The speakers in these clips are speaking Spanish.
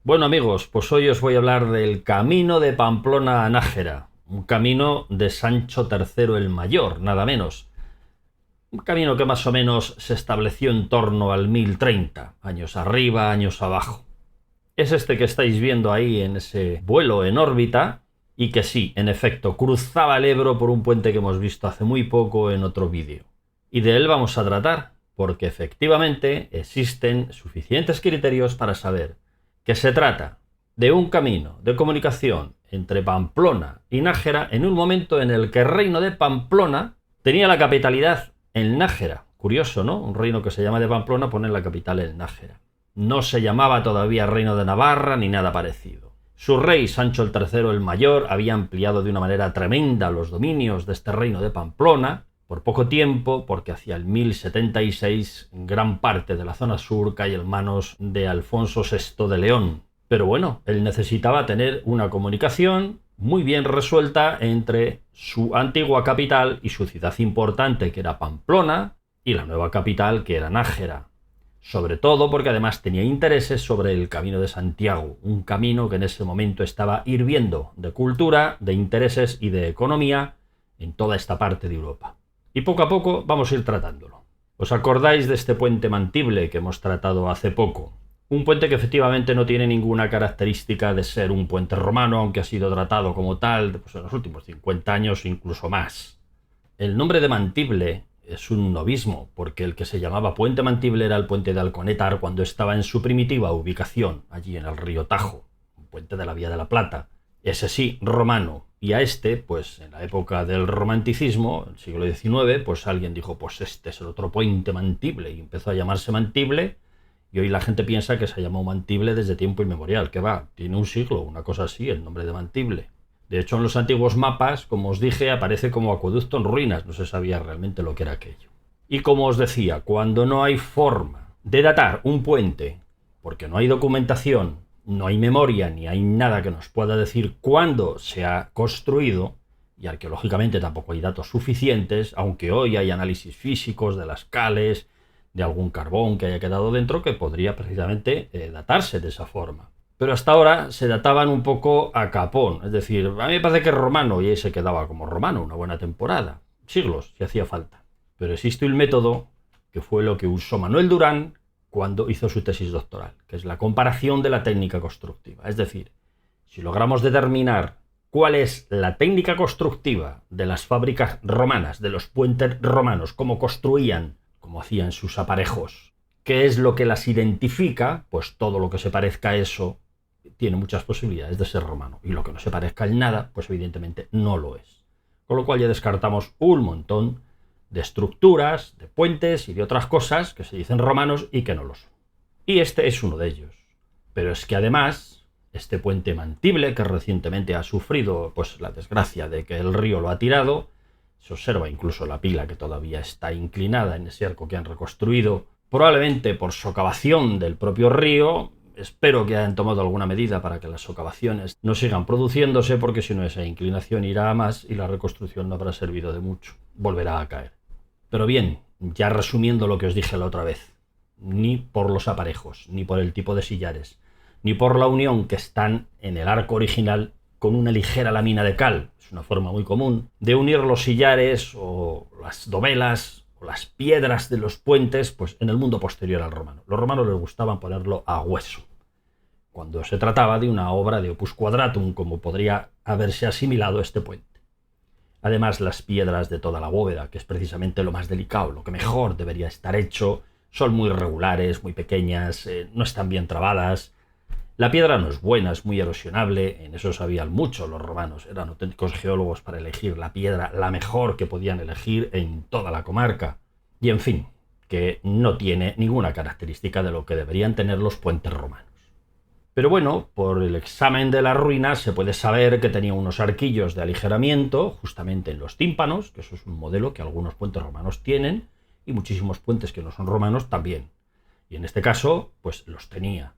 Bueno amigos, pues hoy os voy a hablar del camino de Pamplona a Nájera, un camino de Sancho III el Mayor, nada menos. Un camino que más o menos se estableció en torno al 1030, años arriba, años abajo. Es este que estáis viendo ahí en ese vuelo en órbita y que sí, en efecto, cruzaba el Ebro por un puente que hemos visto hace muy poco en otro vídeo. Y de él vamos a tratar, porque efectivamente existen suficientes criterios para saber que se trata de un camino de comunicación entre Pamplona y Nájera en un momento en el que el reino de Pamplona tenía la capitalidad en Nájera. Curioso, ¿no? Un reino que se llama de Pamplona pone la capital en Nájera. No se llamaba todavía Reino de Navarra ni nada parecido. Su rey, Sancho el III el Mayor, había ampliado de una manera tremenda los dominios de este reino de Pamplona, por poco tiempo, porque hacia el 1076 gran parte de la zona sur cae en manos de Alfonso VI de León. Pero bueno, él necesitaba tener una comunicación muy bien resuelta entre su antigua capital y su ciudad importante, que era Pamplona, y la nueva capital, que era Nájera. Sobre todo porque además tenía intereses sobre el Camino de Santiago, un camino que en ese momento estaba hirviendo de cultura, de intereses y de economía en toda esta parte de Europa. Y poco a poco vamos a ir tratándolo. ¿Os acordáis de este puente Mantible que hemos tratado hace poco? Un puente que efectivamente no tiene ninguna característica de ser un puente romano, aunque ha sido tratado como tal pues, en los últimos 50 años o incluso más. El nombre de Mantible es un novismo, porque el que se llamaba Puente Mantible era el puente de Alconétar cuando estaba en su primitiva ubicación, allí en el río Tajo, un puente de la Vía de la Plata. Ese sí, romano. Y a este, pues en la época del romanticismo, el siglo XIX, pues alguien dijo, pues este es el otro puente Mantible, y empezó a llamarse Mantible, y hoy la gente piensa que se ha llamado Mantible desde tiempo inmemorial, que va, tiene un siglo, una cosa así, el nombre de Mantible. De hecho, en los antiguos mapas, como os dije, aparece como acueducto en ruinas, no se sabía realmente lo que era aquello. Y como os decía, cuando no hay forma de datar un puente, porque no hay documentación, no hay memoria, ni hay nada que nos pueda decir cuándo se ha construido, y arqueológicamente tampoco hay datos suficientes, aunque hoy hay análisis físicos de las cales, de algún carbón que haya quedado dentro, que podría precisamente datarse de esa forma. Pero hasta ahora se databan un poco a capón, es decir, a mí me parece que es romano y ahí se quedaba como romano una buena temporada, siglos si hacía falta. Pero existe un método que fue lo que usó Manuel Durán cuando hizo su tesis doctoral, que es la comparación de la técnica constructiva. Es decir, si logramos determinar cuál es la técnica constructiva de las fábricas romanas, de los puentes romanos, cómo construían, cómo hacían sus aparejos, qué es lo que las identifica, pues todo lo que se parezca a eso tiene muchas posibilidades de ser romano, y lo que no se parezca en nada, pues evidentemente no lo es. Con lo cual ya descartamos un montón de estructuras, de puentes y de otras cosas que se dicen romanos y que no lo son. Y este es uno de ellos. Pero es que además, este puente Mantible, que recientemente ha sufrido pues la desgracia de que el río lo ha tirado, se observa incluso la pila que todavía está inclinada en ese arco que han reconstruido, probablemente por socavación del propio río. Espero que hayan tomado alguna medida para que las socavaciones no sigan produciéndose, porque si no esa inclinación irá a más y la reconstrucción no habrá servido de mucho. Volverá a caer. Pero bien, ya resumiendo lo que os dije la otra vez, ni por los aparejos, ni por el tipo de sillares, ni por la unión que están en el arco original con una ligera lámina de cal, es una forma muy común, de unir los sillares o las dovelas o las piedras de los puentes, pues en el mundo posterior al romano. Los romanos les gustaban ponerlo a hueso, cuando se trataba de una obra de opus quadratum, como podría haberse asimilado este puente. Además, las piedras de toda la bóveda, que es precisamente lo más delicado, lo que mejor debería estar hecho, son muy irregulares, muy pequeñas, no están bien trabadas. La piedra no es buena, es muy erosionable, en eso sabían mucho los romanos, eran auténticos geólogos para elegir la piedra, la mejor que podían elegir en toda la comarca. Y en fin, que no tiene ninguna característica de lo que deberían tener los puentes romanos. Pero bueno, por el examen de las ruinas se puede saber que tenía unos arquillos de aligeramiento justamente en los tímpanos, que eso es un modelo que algunos puentes romanos tienen, y muchísimos puentes que no son romanos también. Y en este caso, pues los tenía.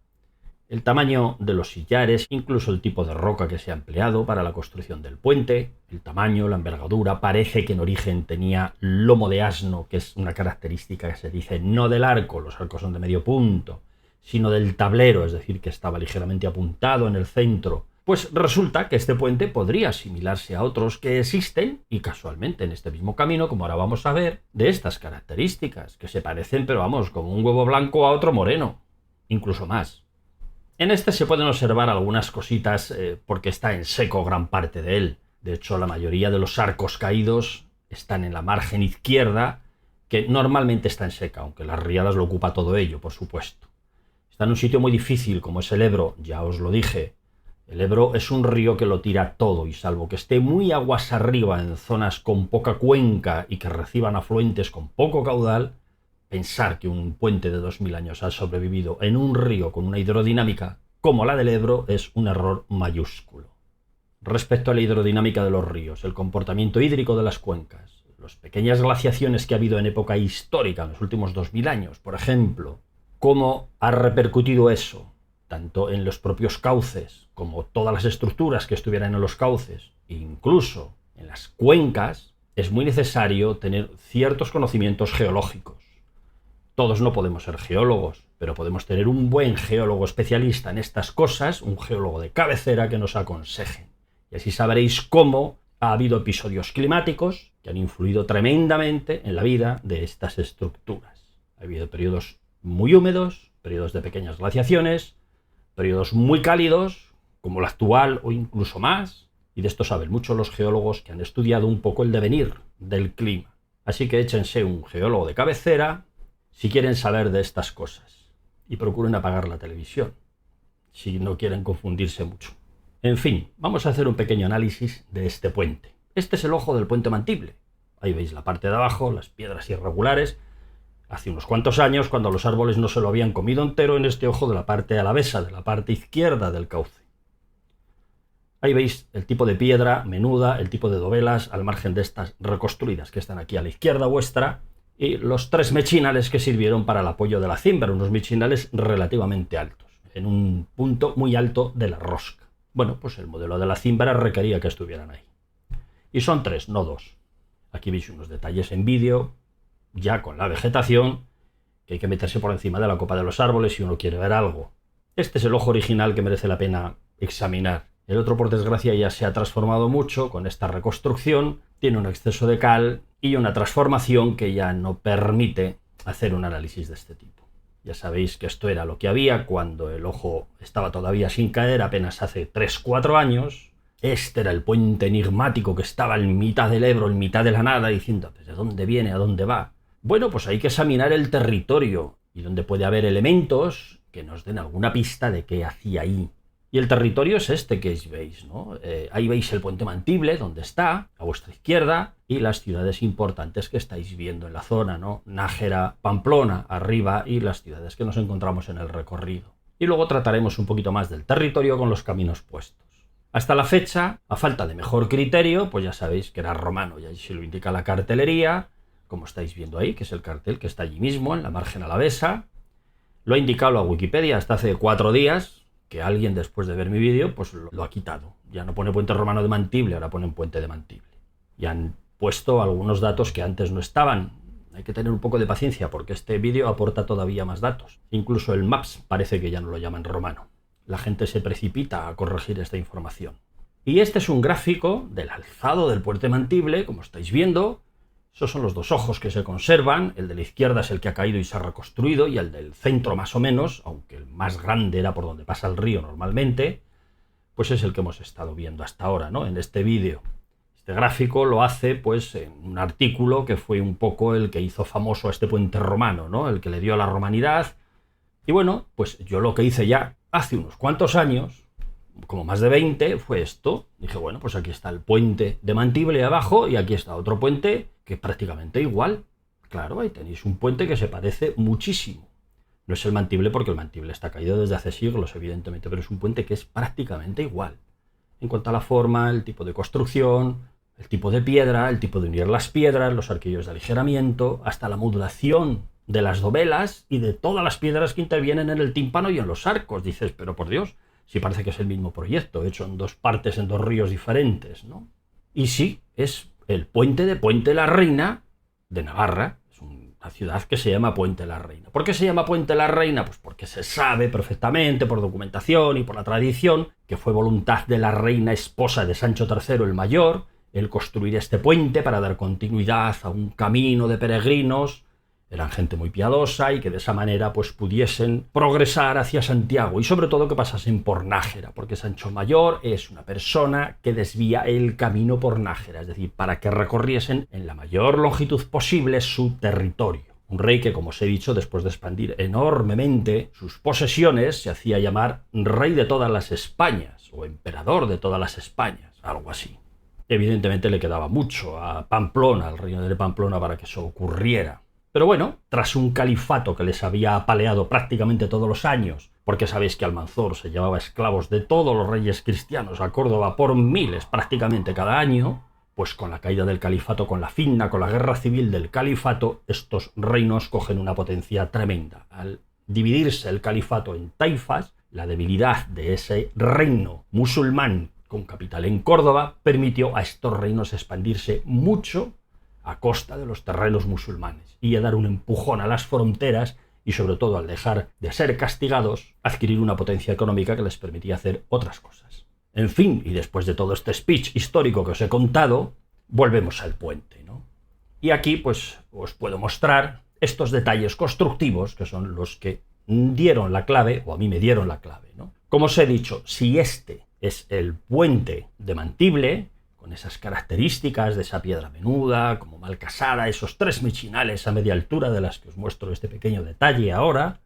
El tamaño de los sillares, incluso el tipo de roca que se ha empleado para la construcción del puente, el tamaño, la envergadura, parece que en origen tenía lomo de asno, que es una característica que se dice no del arco, los arcos son de medio punto, sino del tablero, es decir, que estaba ligeramente apuntado en el centro. Pues resulta que este puente podría asimilarse a otros que existen, y casualmente en este mismo camino, como ahora vamos a ver, de estas características, que se parecen, pero vamos, como un huevo blanco a otro moreno, incluso más. En este se pueden observar algunas cositas porque está en seco gran parte de él. De hecho, la mayoría de los arcos caídos están en la margen izquierda, que normalmente está en seca, aunque las riadas lo ocupa todo ello, por supuesto. Está en un sitio muy difícil, como es el Ebro, ya os lo dije. El Ebro es un río que lo tira todo, y salvo que esté muy aguas arriba en zonas con poca cuenca y que reciban afluentes con poco caudal, pensar que un puente de 2000 años ha sobrevivido en un río con una hidrodinámica como la del Ebro es un error mayúsculo. Respecto a la hidrodinámica de los ríos, el comportamiento hídrico de las cuencas, las pequeñas glaciaciones que ha habido en época histórica en los últimos 2000 años, por ejemplo, cómo ha repercutido eso, tanto en los propios cauces como todas las estructuras que estuvieran en los cauces, e incluso en las cuencas, es muy necesario tener ciertos conocimientos geológicos. Todos no podemos ser geólogos, pero podemos tener un buen geólogo especialista en estas cosas, un geólogo de cabecera que nos aconseje. Y así sabréis cómo ha habido episodios climáticos que han influido tremendamente en la vida de estas estructuras. Ha habido periodos muy húmedos, periodos de pequeñas glaciaciones, periodos muy cálidos, como el actual o incluso más, y de esto saben mucho los geólogos que han estudiado un poco el devenir del clima. Así que échense un geólogo de cabecera si quieren saber de estas cosas, y procuren apagar la televisión, si no quieren confundirse mucho. En fin, vamos a hacer un pequeño análisis de este puente. Este es el ojo del puente Mantible. Ahí veis la parte de abajo, las piedras irregulares. Hace unos cuantos años, cuando los árboles no se lo habían comido entero, en este ojo de la parte alavesa, de la parte izquierda del cauce. Ahí veis el tipo de piedra menuda, el tipo de dovelas al margen de estas reconstruidas que están aquí a la izquierda vuestra, y los 3 mechinales que sirvieron para el apoyo de la címbara, unos mechinales relativamente altos, en un punto muy alto de la rosca. Bueno, pues el modelo de la címbara requería que estuvieran ahí. Y son 3, no 2. Aquí veis unos detalles en vídeo, ya con la vegetación, que hay que meterse por encima de la copa de los árboles si uno quiere ver algo. Este es el ojo original que merece la pena examinar. El otro, por desgracia, ya se ha transformado mucho con esta reconstrucción, tiene un exceso de cal y una transformación que ya no permite hacer un análisis de este tipo. Ya sabéis que esto era lo que había cuando el ojo estaba todavía sin caer, apenas hace 3-4 años. Este era el puente enigmático que estaba en mitad del Ebro, en mitad de la nada, diciendo ¿de dónde viene? ¿A dónde va? Bueno, pues hay que examinar el territorio y donde puede haber elementos que nos den alguna pista de qué hacía ahí. Y el territorio es este que veis, ¿no? Ahí veis el puente Mantible, donde está, a vuestra izquierda, y las ciudades importantes que estáis viendo en la zona, ¿no? Nájera, Pamplona, arriba, y las ciudades que nos encontramos en el recorrido. Y luego trataremos un poquito más del territorio con los caminos puestos. Hasta la fecha, a falta de mejor criterio, pues ya sabéis que era romano, y ahí se lo indica la cartelería, como estáis viendo ahí, que es el cartel que está allí mismo, en la margen alavesa. Lo ha indicado la Wikipedia hasta hace 4 días, que alguien después de ver mi vídeo pues lo ha quitado. Ya no pone puente romano de Mantible, ahora ponen puente de Mantible. Y han puesto algunos datos que antes no estaban. Hay que tener un poco de paciencia porque este vídeo aporta todavía más datos. Incluso el Maps parece que ya no lo llaman romano. La gente se precipita a corregir esta información. Y este es un gráfico del alzado del puente Mantible, como estáis viendo. Esos son los 2 ojos que se conservan, el de la izquierda es el que ha caído y se ha reconstruido, y el del centro más o menos, aunque el más grande era por donde pasa el río normalmente, pues es el que hemos estado viendo hasta ahora, ¿no? En este vídeo. Este gráfico lo hace pues en un artículo que fue un poco el que hizo famoso a este puente romano, ¿no? El que le dio a la romanidad. Y bueno, pues yo lo que hice ya hace unos cuantos años, como más de 20, fue esto. Dije, bueno, pues aquí está el puente de Mantible abajo y aquí está otro puente que es prácticamente igual. Claro, ahí tenéis un puente que se parece muchísimo. No es el Mantible porque el Mantible está caído desde hace siglos, evidentemente, pero es un puente que es prácticamente igual. En cuanto a la forma, el tipo de construcción, el tipo de piedra, el tipo de unir las piedras, los arquillos de aligeramiento, hasta la modulación de las dovelas y de todas las piedras que intervienen en el tímpano y en los arcos. Dices, pero por Dios, si parece que es el mismo proyecto, hecho en 2 partes, en 2 ríos diferentes, ¿no? Y sí, es el puente de Puente la Reina de Navarra. Es un una ciudad que se llama Puente la Reina. ¿Por qué se llama Puente la Reina? Pues porque se sabe perfectamente por documentación y por la tradición que fue voluntad de la reina esposa de Sancho III el Mayor el construir este puente para dar continuidad a un camino de peregrinos. Eran gente muy piadosa y que de esa manera pues pudiesen progresar hacia Santiago y sobre todo que pasasen por Nájera, porque Sancho Mayor es una persona que desvía el camino por Nájera, es decir, para que recorriesen en la mayor longitud posible su territorio. Un rey que, como os he dicho, después de expandir enormemente sus posesiones, se hacía llamar rey de todas las Españas o emperador de todas las Españas, algo así. Evidentemente le quedaba mucho a Pamplona, al reino de Pamplona, para que eso ocurriera. Pero bueno, tras un califato que les había apaleado prácticamente todos los años, porque sabéis que Almanzor se llevaba esclavos de todos los reyes cristianos a Córdoba por miles prácticamente cada año, pues con la caída del califato, con la fitna, con la guerra civil del califato, estos reinos cogen una potencia tremenda. Al dividirse el califato en taifas, la debilidad de ese reino musulmán con capital en Córdoba permitió a estos reinos expandirse mucho a costa de los terrenos musulmanes y a dar un empujón a las fronteras y sobre todo al dejar de ser castigados, adquirir una potencia económica que les permitía hacer otras cosas. En fin, y después de todo este speech histórico que os he contado, volvemos al puente, ¿no? Y aquí pues os puedo mostrar estos detalles constructivos que son los que dieron la clave, o a mí me dieron la clave, ¿no? Como os he dicho, si este es el puente de Mantible, con esas características de esa piedra menuda, como mal casada, esos 3 mechinales a media altura de las que os muestro este pequeño detalle ahora,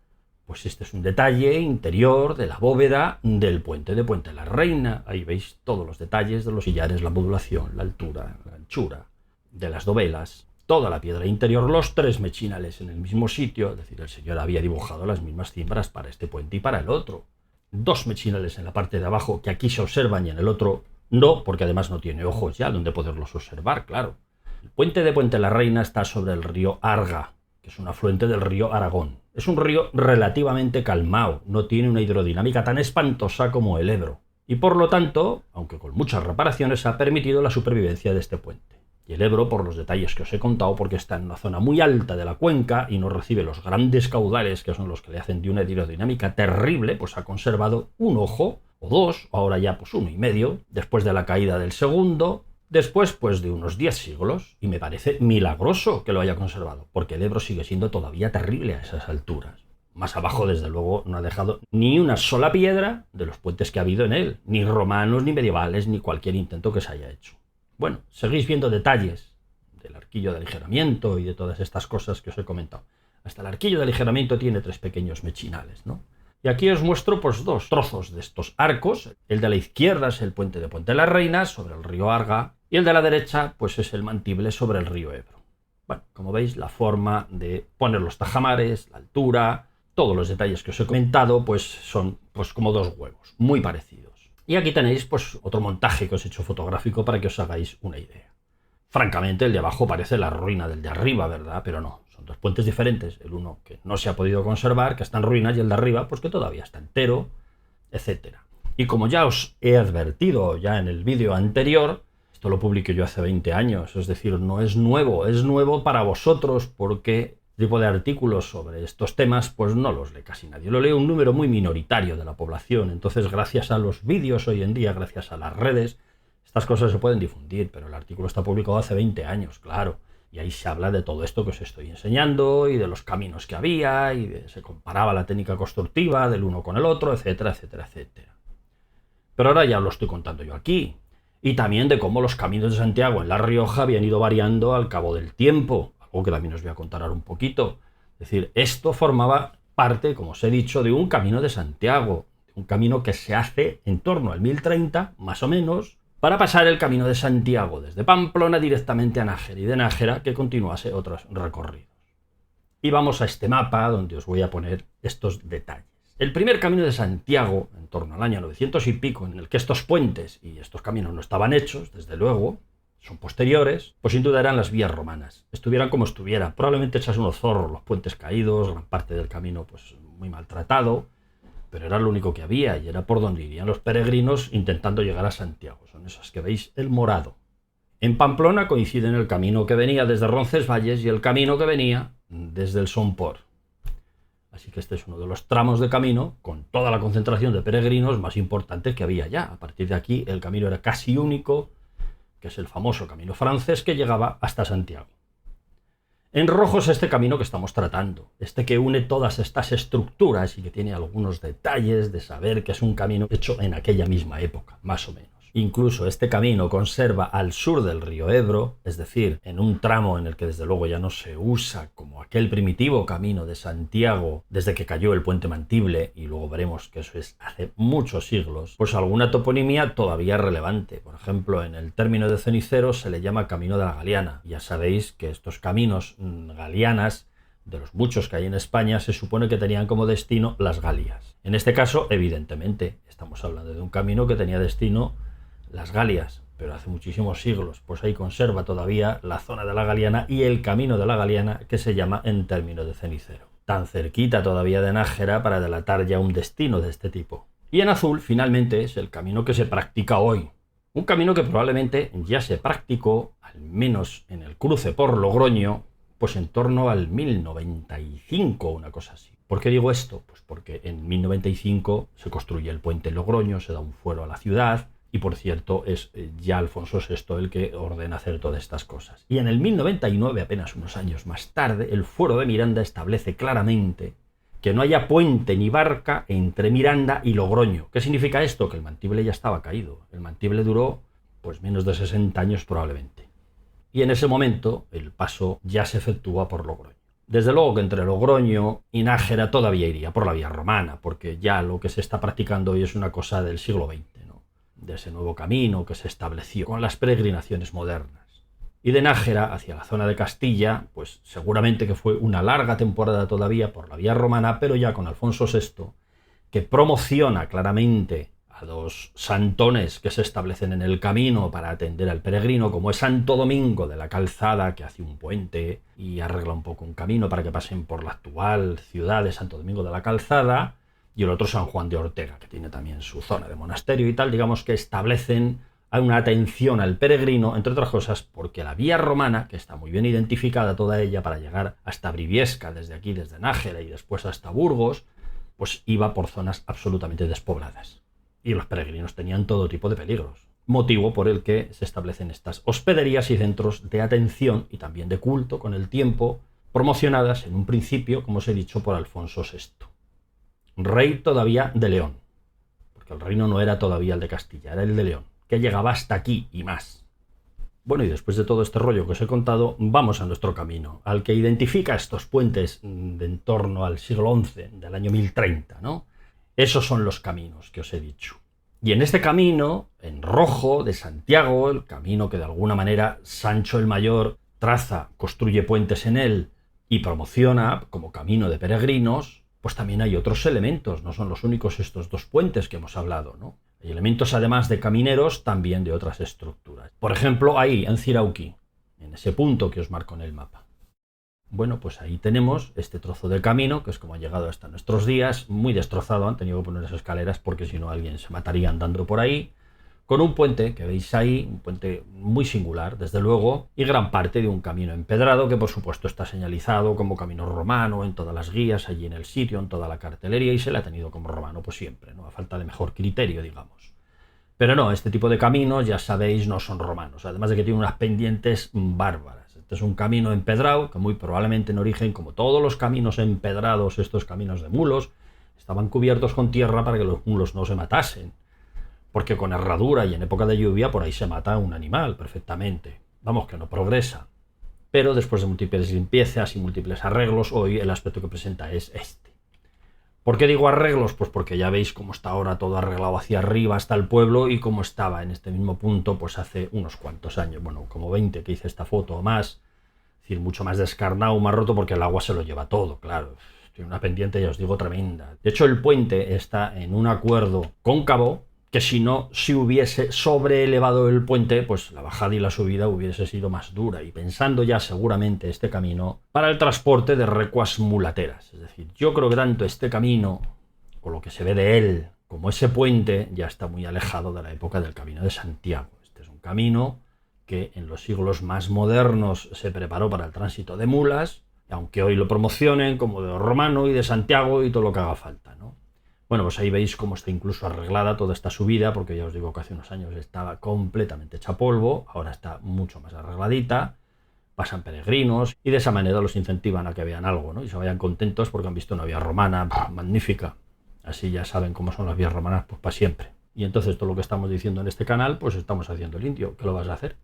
pues este es un detalle interior de la bóveda del puente de Puente la Reina. Ahí veis todos los detalles de los sillares, la modulación, la altura, la anchura, de las dovelas, toda la piedra interior, los 3 mechinales en el mismo sitio, es decir, el señor había dibujado las mismas cimbras para este puente y para el otro. 2 mechinales en la parte de abajo que aquí se observan y en el otro no, porque además no tiene ojos ya donde poderlos observar, claro. El puente de Puente la Reina está sobre el río Arga, que es un afluente del río Aragón. Es un río relativamente calmado, no tiene una hidrodinámica tan espantosa como el Ebro. Y por lo tanto, aunque con muchas reparaciones, ha permitido la supervivencia de este puente. Y el Ebro, por los detalles que os he contado, porque está en una zona muy alta de la cuenca y no recibe los grandes caudales, que son los que le hacen de una hidrodinámica terrible, pues ha conservado un ojo, o 2, o ahora ya pues 1,5, después de la caída del segundo, después pues de unos 10 siglos, y me parece milagroso que lo haya conservado, porque el Ebro sigue siendo todavía terrible a esas alturas. Más abajo, desde luego, no ha dejado ni una sola piedra de los puentes que ha habido en él, ni romanos, ni medievales, ni cualquier intento que se haya hecho. Bueno, seguís viendo detalles del arquillo de aligeramiento y de todas estas cosas que os he comentado. Hasta el arquillo de aligeramiento tiene 3 pequeños mechinales, ¿no? Y aquí os muestro pues 2 trozos de estos arcos. El de la izquierda es el puente de Puente la Reina sobre el río Arga y el de la derecha pues es el Mantible sobre el río Ebro. Bueno, como veis, la forma de poner los tajamares, la altura, todos los detalles que os he comentado pues son pues como 2 huevos, muy parecidos. Y aquí tenéis pues otro montaje que os he hecho fotográfico para que os hagáis una idea. Francamente, el de abajo parece la ruina del de arriba, ¿verdad? Pero no, son 2 puentes diferentes. El uno que no se ha podido conservar, que está en ruinas, y el de arriba pues que todavía está entero, etc. Y como ya os he advertido ya en el vídeo anterior, esto lo publiqué yo hace 20 años, es decir, no es nuevo para vosotros porque este tipo de artículos sobre estos temas pues no los lee casi nadie, lo lee un número muy minoritario de la población. Entonces, gracias a los vídeos hoy en día, gracias a las redes, estas cosas se pueden difundir, pero el artículo está publicado hace 20 años, claro, y ahí se habla de todo esto que os estoy enseñando y de los caminos que había y se comparaba la técnica constructiva del uno con el otro, etcétera, etcétera, etcétera. Pero ahora ya lo estoy contando yo aquí. Y también de cómo los caminos de Santiago en La Rioja habían ido variando al cabo del tiempo, algo que también os voy a contar ahora un poquito. Es decir, esto formaba parte, como os he dicho, de un camino de Santiago, un camino que se hace en torno al 1030, más o menos, para pasar el camino de Santiago desde Pamplona directamente a Nájera y de Nájera que continuase otros recorridos. Y vamos a este mapa donde os voy a poner estos detalles. El primer camino de Santiago, en torno al año 900 y pico, en el que estos puentes y estos caminos no estaban hechos, desde luego, son posteriores, pues sin duda eran las vías romanas. Estuvieran como estuvieran, probablemente echas unos zorros, los puentes caídos, gran parte del camino pues muy maltratado, pero era lo único que había y era por donde irían los peregrinos intentando llegar a Santiago. Son esas que veis el morado. En Pamplona coinciden el camino que venía desde Roncesvalles y el camino que venía desde el Somport. Así que este es uno de los tramos de camino con toda la concentración de peregrinos más importantes que había ya. A partir de aquí el camino era casi único, que es el famoso camino francés que llegaba hasta Santiago. En rojo es este camino que estamos tratando, este que une todas estas estructuras y que tiene algunos detalles de saber que es un camino hecho en aquella misma época, más o menos. Incluso este camino conserva al sur del río Ebro, es decir, en un tramo en el que desde luego ya no se usa como aquel primitivo camino de Santiago desde que cayó el puente Mantible, y luego veremos que eso es hace muchos siglos, pues alguna toponimia todavía relevante. Por ejemplo, en el término de Cenicero se le llama Camino de la Galiana. Ya sabéis que estos caminos galianas, de los muchos que hay en España, se supone que tenían como destino las Galias. En este caso, evidentemente, estamos hablando de un camino que tenía destino las Galias, pero hace muchísimos siglos, pues ahí conserva todavía la zona de la Galiana y el camino de la Galiana, que se llama en término de Cenicero. Tan cerquita todavía de Nájera para delatar ya un destino de este tipo. Y en azul, finalmente, es el camino que se practica hoy. Un camino que probablemente ya se practicó, al menos en el cruce por Logroño, pues en torno al 1095 o una cosa así. ¿Por qué digo esto? Pues porque en 1095 se construye el puente Logroño, se da un fuero a la ciudad. Y por cierto, es ya Alfonso VI el que ordena hacer todas estas cosas. Y en el 1099, apenas unos años más tarde, el fuero de Miranda establece claramente que no haya puente ni barca entre Miranda y Logroño. ¿Qué significa esto? Que el Mantible ya estaba caído. El Mantible duró pues menos de 60 años probablemente. Y en ese momento el paso ya se efectúa por Logroño. Desde luego que entre Logroño y Nájera todavía iría por la vía romana, porque ya lo que se está practicando hoy es una cosa del siglo XX. De ese nuevo camino que se estableció con las peregrinaciones modernas. Y de Nájera hacia la zona de Castilla, pues seguramente que fue una larga temporada todavía por la vía romana, pero ya con Alfonso VI, que promociona claramente a dos santones que se establecen en el camino para atender al peregrino, como es Santo Domingo de la Calzada, que hace un puente y arregla un poco un camino para que pasen por la actual ciudad de Santo Domingo de la Calzada, y el otro San Juan de Ortega, que tiene también su zona de monasterio y tal, digamos que establecen una atención al peregrino, entre otras cosas, porque la vía romana, que está muy bien identificada toda ella para llegar hasta Briviesca, desde aquí, desde Nájera y después hasta Burgos, pues iba por zonas absolutamente despobladas. Y los peregrinos tenían todo tipo de peligros, motivo por el que se establecen estas hospederías y centros de atención y también de culto con el tiempo, promocionadas en un principio, como os he dicho, por Alfonso VI. Rey todavía de León, porque el reino no era todavía el de Castilla, era el de León, que llegaba hasta aquí y más. Bueno, y después de todo este rollo que os he contado, vamos a nuestro camino, al que identifica estos puentes de en torno al siglo XI, del año 1030, ¿no? Esos son los caminos que os he dicho. Y en este camino, en rojo, de Santiago, el camino que de alguna manera Sancho el Mayor traza, construye puentes en él y promociona como camino de peregrinos, pues también hay otros elementos, no son los únicos estos dos puentes que hemos hablado, ¿no? Hay elementos además de camineros también de otras estructuras. Por ejemplo, ahí en Cirauqui, en ese punto que os marco en el mapa. Bueno, pues ahí tenemos este trozo de camino, que es como ha llegado hasta nuestros días, muy destrozado, han tenido que poner esas escaleras porque si no alguien se mataría andando por ahí, con un puente que veis ahí, un puente muy singular, desde luego, y gran parte de un camino empedrado que por supuesto está señalizado como camino romano en todas las guías, allí en el sitio, en toda la cartelería, y se le ha tenido como romano pues siempre, ¿no? A falta de mejor criterio, digamos. Pero no, este tipo de caminos, ya sabéis, no son romanos, además de que tienen unas pendientes bárbaras. Este es un camino empedrado que muy probablemente en origen, como todos los caminos empedrados, estos caminos de mulos, estaban cubiertos con tierra para que los mulos no se matasen. Porque con herradura y en época de lluvia por ahí se mata un animal perfectamente. Vamos, que no progresa. Pero después de múltiples limpiezas y múltiples arreglos, hoy el aspecto que presenta es este. ¿Por qué digo arreglos? Pues porque ya veis cómo está ahora todo arreglado hacia arriba hasta el pueblo y cómo estaba en este mismo punto pues hace unos cuantos años. Bueno, como 20 que hice esta foto o más. Es decir, mucho más descarnado, más roto porque el agua se lo lleva todo, claro. Tiene una pendiente, ya os digo, tremenda. De hecho, el puente está en un acuerdo cóncavo, que si no se hubiese sobreelevado el puente, pues la bajada y la subida hubiese sido más dura. Y pensando ya seguramente este camino para el transporte de recuas mulateras. Es decir, yo creo que tanto este camino, o lo que se ve de él, como ese puente, ya está muy alejado de la época del Camino de Santiago. Este es un camino que en los siglos más modernos se preparó para el tránsito de mulas, aunque hoy lo promocionen como de romano y de Santiago y todo lo que haga falta, ¿no? Bueno, pues ahí veis cómo está incluso arreglada toda esta subida, porque ya os digo que hace unos años estaba completamente hecha polvo, ahora está mucho más arregladita, pasan peregrinos y de esa manera los incentivan a que vean algo, ¿no? Y se vayan contentos porque han visto una vía romana magnífica. Así ya saben cómo son las vías romanas, pues para siempre. Y entonces todo lo que estamos diciendo en este canal, pues estamos haciendo el indio. ¿Qué lo vas a hacer?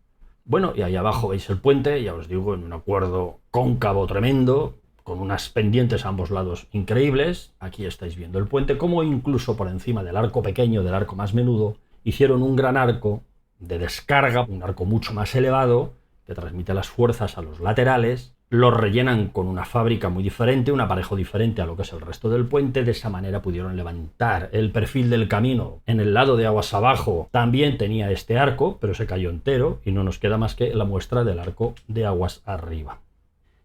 Bueno, y ahí abajo veis el puente, ya os digo, en un acuerdo cóncavo tremendo, con unas pendientes a ambos lados increíbles. Aquí estáis viendo el puente, como incluso por encima del arco pequeño, del arco más menudo, hicieron un gran arco de descarga, un arco mucho más elevado, que transmite las fuerzas a los laterales, lo rellenan con una fábrica muy diferente, un aparejo diferente a lo que es el resto del puente. De esa manera pudieron levantar el perfil del camino. En el lado de aguas abajo también tenía este arco, pero se cayó entero y no nos queda más que la muestra del arco de aguas arriba.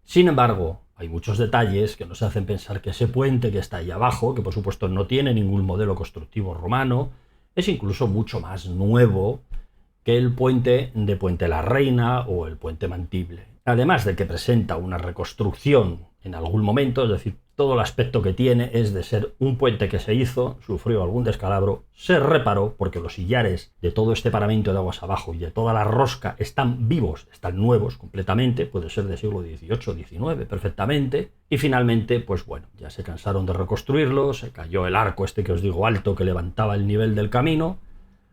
Sin embargo, hay muchos detalles que nos hacen pensar que ese puente que está ahí abajo, que por supuesto no tiene ningún modelo constructivo romano, es incluso mucho más nuevo que el puente de Puente la Reina o el puente Mantible. Además de que presenta una reconstrucción en algún momento, es decir, todo el aspecto que tiene es de ser un puente que se hizo, sufrió algún descalabro, se reparó porque los sillares de todo este paramento de aguas abajo y de toda la rosca están vivos, están nuevos completamente, puede ser del siglo XVIII, XIX perfectamente, y finalmente, pues bueno, ya se cansaron de reconstruirlo, se cayó el arco este que os digo alto que levantaba el nivel del camino,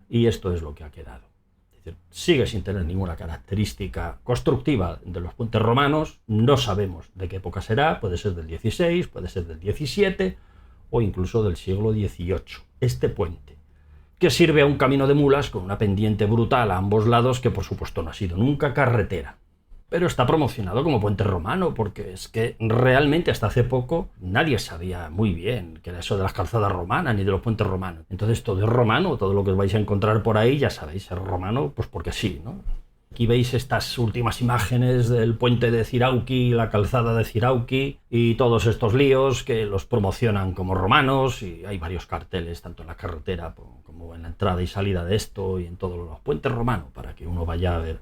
y esto es lo que ha quedado. Sigue sin tener ninguna característica constructiva de los puentes romanos, no sabemos de qué época será, puede ser del XVI, puede ser del XVII o incluso del siglo XVIII. Este puente, que sirve a un camino de mulas con una pendiente brutal a ambos lados que por supuesto no ha sido nunca carretera. Pero está promocionado como puente romano, porque es que realmente hasta hace poco nadie sabía muy bien qué era eso de las calzadas romanas ni de los puentes romanos. Entonces todo es romano, todo lo que os vais a encontrar por ahí ya sabéis, es romano, pues porque sí, ¿no? Aquí veis estas últimas imágenes del puente de Cirauqui, la calzada de Cirauqui y todos estos líos que los promocionan como romanos, y hay varios carteles tanto en la carretera como en la entrada y salida de esto y en todos los puentes romanos para que uno vaya a ver.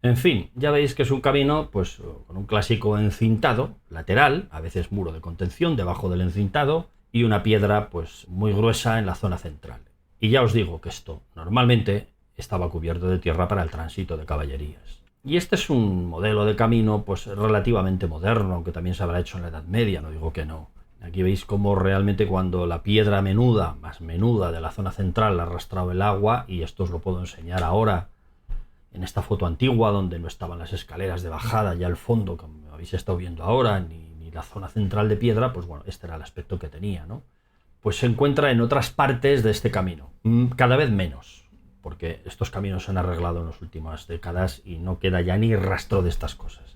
En fin, ya veis que es un camino pues con un clásico encintado lateral, a veces muro de contención debajo del encintado y una piedra pues muy gruesa en la zona central. Y ya os digo que esto normalmente estaba cubierto de tierra para el tránsito de caballerías. Y este es un modelo de camino pues relativamente moderno, aunque también se habrá hecho en la Edad Media, no digo que no. Aquí veis cómo realmente cuando la piedra menuda, más menuda de la zona central ha arrastrado el agua, y esto os lo puedo enseñar ahora en esta foto antigua donde no estaban las escaleras de bajada ya al fondo, como habéis estado viendo ahora, ni la zona central de piedra, pues bueno, este era el aspecto que tenía, ¿no? Pues se encuentra en otras partes de este camino, cada vez menos, porque estos caminos se han arreglado en las últimas décadas y no queda ya ni rastro de estas cosas.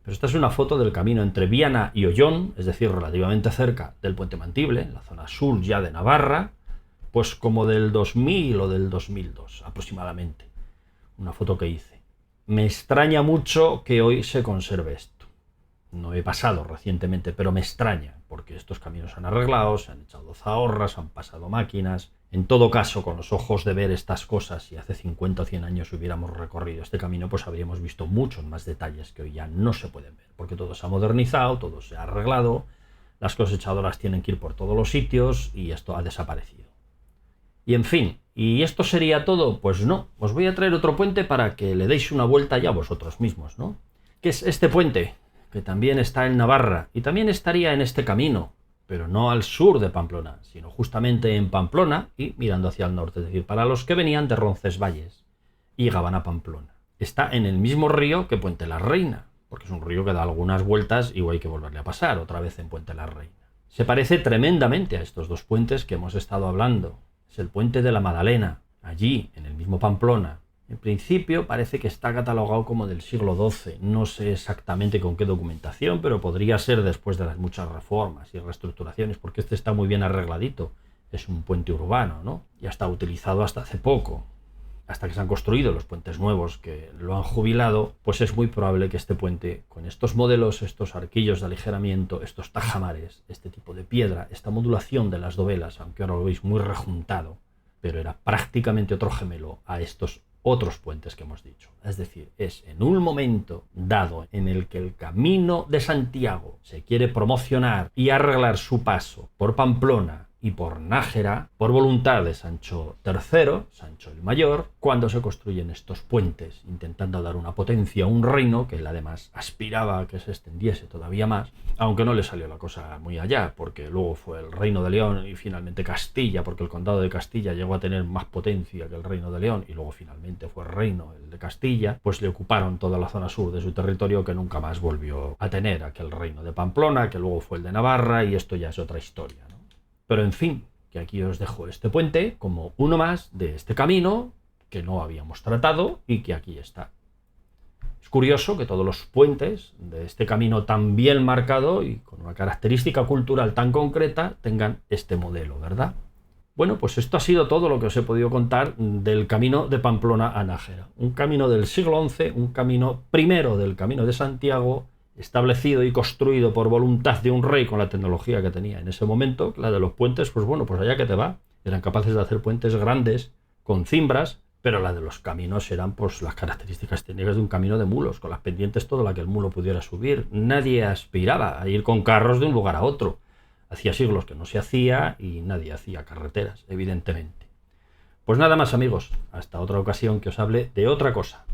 Pero esta es una foto del camino entre Viana y Ollón, es decir, relativamente cerca del puente Mantible, en la zona sur ya de Navarra, pues como del 2000 o del 2002 aproximadamente. Una foto que hice. Me extraña mucho que hoy se conserve esto. No he pasado recientemente, pero me extraña, porque estos caminos se han arreglado, se han echado zahorras, han pasado máquinas. En todo caso, con los ojos de ver estas cosas, si hace 50 o 100 años hubiéramos recorrido este camino, pues habríamos visto muchos más detalles que hoy ya no se pueden ver, porque todo se ha modernizado, todo se ha arreglado, las cosechadoras tienen que ir por todos los sitios y esto ha desaparecido. Y en fin, ¿y esto sería todo? Pues no, os voy a traer otro puente para que le deis una vuelta ya vosotros mismos, ¿no? Que es este puente, que también está en Navarra, y también estaría en este camino, pero no al sur de Pamplona, sino justamente en Pamplona y mirando hacia el norte, es decir, para los que venían de Roncesvalles y llegaban a Pamplona. Está en el mismo río que Puente la Reina, porque es un río que da algunas vueltas y hay que volverle a pasar otra vez en Puente la Reina. Se parece tremendamente a estos dos puentes que hemos estado hablando. Es el puente de la Madalena, allí, en el mismo Pamplona. En principio parece que está catalogado como del siglo XII, no sé exactamente con qué documentación, pero podría ser después de las muchas reformas y reestructuraciones, porque este está muy bien arregladito. Es un puente urbano, ¿no? Ya está utilizado hasta hace poco. Hasta que se han construido los puentes nuevos que lo han jubilado, pues es muy probable que este puente, con estos modelos, estos arquillos de aligeramiento, estos tajamares, este tipo de piedra, esta modulación de las dovelas, aunque ahora lo veis muy rejuntado, pero era prácticamente otro gemelo a estos otros puentes que hemos dicho. Es decir, es en un momento dado en el que el Camino de Santiago se quiere promocionar y arreglar su paso por Pamplona y por Nájera, por voluntad de Sancho III, Sancho el Mayor, cuando se construyen estos puentes, intentando dar una potencia a un reino que él además aspiraba a que se extendiese todavía más, aunque no le salió la cosa muy allá, porque luego fue el Reino de León y finalmente Castilla, porque el condado de Castilla llegó a tener más potencia que el Reino de León, y luego finalmente fue el reino, el de Castilla, pues le ocuparon toda la zona sur de su territorio, que nunca más volvió a tener aquel reino de Pamplona, que luego fue el de Navarra, y esto ya es otra historia, ¿no? Pero en fin, que aquí os dejo este puente como uno más de este camino que no habíamos tratado y que aquí está. Es curioso que todos los puentes de este camino tan bien marcado y con una característica cultural tan concreta tengan este modelo, ¿verdad? Bueno, pues esto ha sido todo lo que os he podido contar del camino de Pamplona a Nájera. Un camino del siglo XI, un camino primero del Camino de Santiago, establecido y construido por voluntad de un rey con la tecnología que tenía en ese momento. La de los puentes, pues bueno, pues allá que te va. Eran capaces de hacer puentes grandes, con cimbras, pero la de los caminos eran pues las características técnicas de un camino de mulos, con las pendientes todo la que el mulo pudiera subir. Nadie aspiraba a ir con carros de un lugar a otro. Hacía siglos que no se hacía y nadie hacía carreteras, evidentemente. Pues nada más, amigos, hasta otra ocasión que os hable de otra cosa.